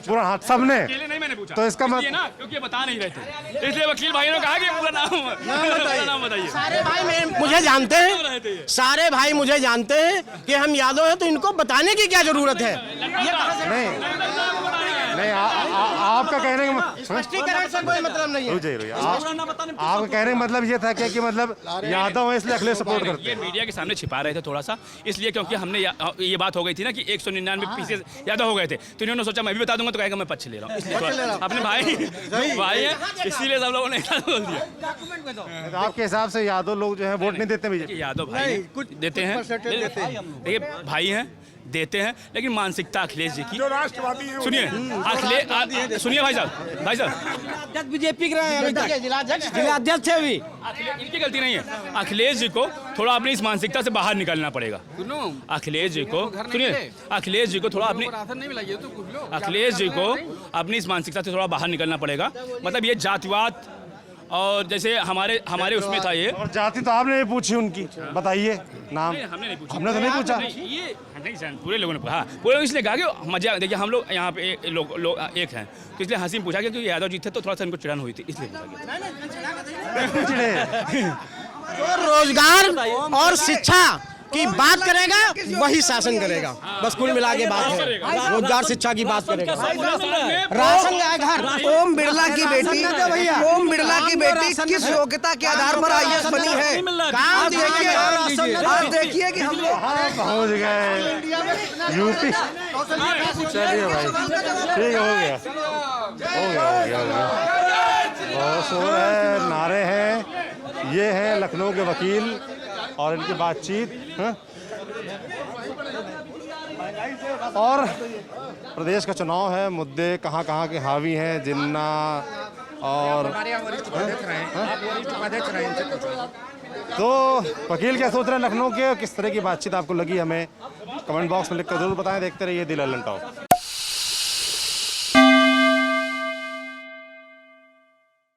पूरा हाथ सबने नहीं मैंने पूछा तो इसका इसलिए ना क्योंकि ये बता नहीं रहे थे इसलिए वकील भाई ने कहा कि पूरा नाम बताइए। सारे भाई मुझे जानते हैं, सारे भाई मुझे जानते हैं कि हम यादव हैं, तो इनको बताने की क्या जरूरत है? नहीं आपका कहने का स्पष्टीकरण से कोई मतलब नहीं है। आपका कहने का मतलब ये था कि मतलब यादव है इसलिए अखिलेश सपोर्ट करते ये मीडिया के सामने छिपा रहे थे थोड़ा सा, इसलिए क्योंकि हमने ये बात हो गई थी ना कि 199 पीसेस यादव हो गए थे, तो इन्होंने सोचा मैं भी बता दूंगा तो कहेगा मैं पक्ष ले रहा हूँ, इसलिए थोड़ा अपने भाई है इसीलिए सब लोगों ने बोल दिया। तो आपके हिसाब से यादव लोग जो है वोट नहीं देते बीजेपी? यादव भाई कुछ देते हैं, देखिए भाई हैं देते हैं, लेकिन मानसिकता अखिलेश जी की जो राष्ट्रवादी है सुनिए अखिलेश सुनिए भाई साहब बीजेपी के जिलाध्यक्ष है अभी, इनकी गलती नहीं है। अखिलेश जी को थोड़ा अपनी इस मानसिकता से बाहर निकलना पड़ेगा। अखिलेश जी को सुनिए, अखिलेश जी को थोड़ा अपनी अखिलेश जी को अपनी इस मानसिकता से थोड़ा बाहर निकलना पड़ेगा। मतलब ये जातिवाद और जैसे हमारे उसमें था ये, और जाति तो आपने पूछी उनकी, बताइए नाम। हमने नहीं पूछा, हमने तो नहीं पूछा। ये नहीं सर, पूरे लोगों ने पूछा, पूरे लोग इसलिए कहा कि मजा देखिए हम लोग यहाँ पे लोग एक हैं, तो इसलिए हंसी में पूछा क्योंकि यादव जी थे तो थोड़ा सा इनको चिड़न हुई थी इसलिए जो रोजगार और शिक्षा की बात करेगा वही शासन करेगा, बस कुल मिला के बात है, रोजगार शिक्षा की बात करेगा। राशन घर ओम बिरला की बेटी, ओम बिरला की बेटी किस योग्यता के आधार पर IAS बनी है? आप देखिए कि हम लोग पहुंच गए यूपी। चलिए भाई ठीक हो गया बहुत शोर है, नारे हैं। ये है लखनऊ के वकील और इनकी बातचीत। और प्रदेश का चुनाव है, मुद्दे कहाँ कहाँ के हावी हैं, जिन्ना और तो वकील क्या सोच रहे हैं लखनऊ के, किस तरह की बातचीत आपको लगी हमें कमेंट बॉक्स में लिखकर जरूर बताएं। देखते रहिए दी लल्लन टॉक।